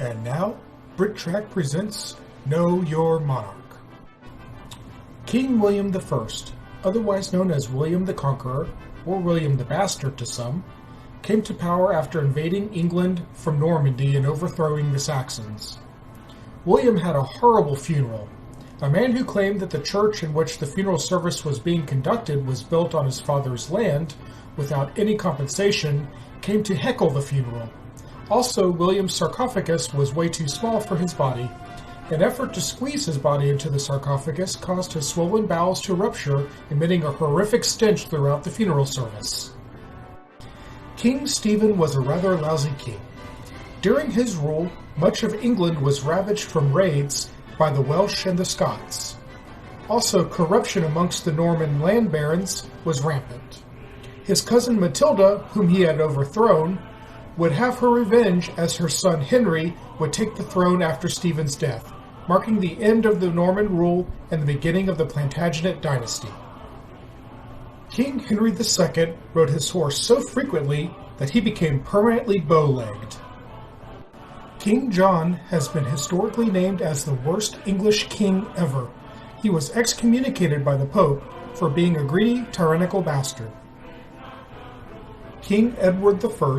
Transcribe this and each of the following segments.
And now, BritTrack presents Know Your Monarch. King William I, otherwise known as William the Conqueror, or William the Bastard to some, came to power after invading England from Normandy and overthrowing the Saxons. William had a horrible funeral. A man who claimed that the church in which the funeral service was being conducted was built on his father's land, without any compensation, came to heckle the funeral. Also, William's sarcophagus was way too small for his body. An effort to squeeze his body into the sarcophagus caused his swollen bowels to rupture, emitting a horrific stench throughout the funeral service. King Stephen was a rather lousy king. During his rule, much of England was ravaged from raids by the Welsh and the Scots. Also, corruption amongst the Norman land barons was rampant. His cousin Matilda, whom he had overthrown, would have her revenge as her son Henry would take the throne after Stephen's death, marking the end of the Norman rule and the beginning of the Plantagenet dynasty. King Henry II rode his horse so frequently that he became permanently bow-legged. King John has been historically named as the worst English king ever. He was excommunicated by the Pope for being a greedy, tyrannical bastard. King Edward I,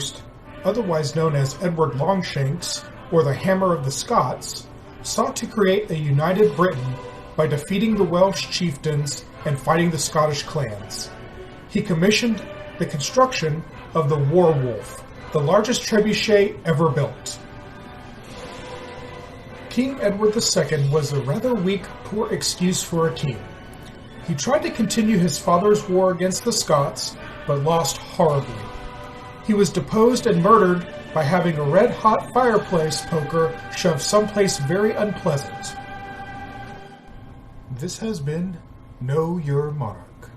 otherwise known as Edward Longshanks, or the Hammer of the Scots, sought to create a united Britain by defeating the Welsh chieftains and fighting the Scottish clans. He commissioned the construction of the War Wolf, the largest trebuchet ever built. King Edward II was a rather weak, poor excuse for a king. He tried to continue his father's war against the Scots, but lost horribly. He was deposed and murdered by having a red-hot fireplace poker shoved someplace very unpleasant. This has been Know Your Monarch.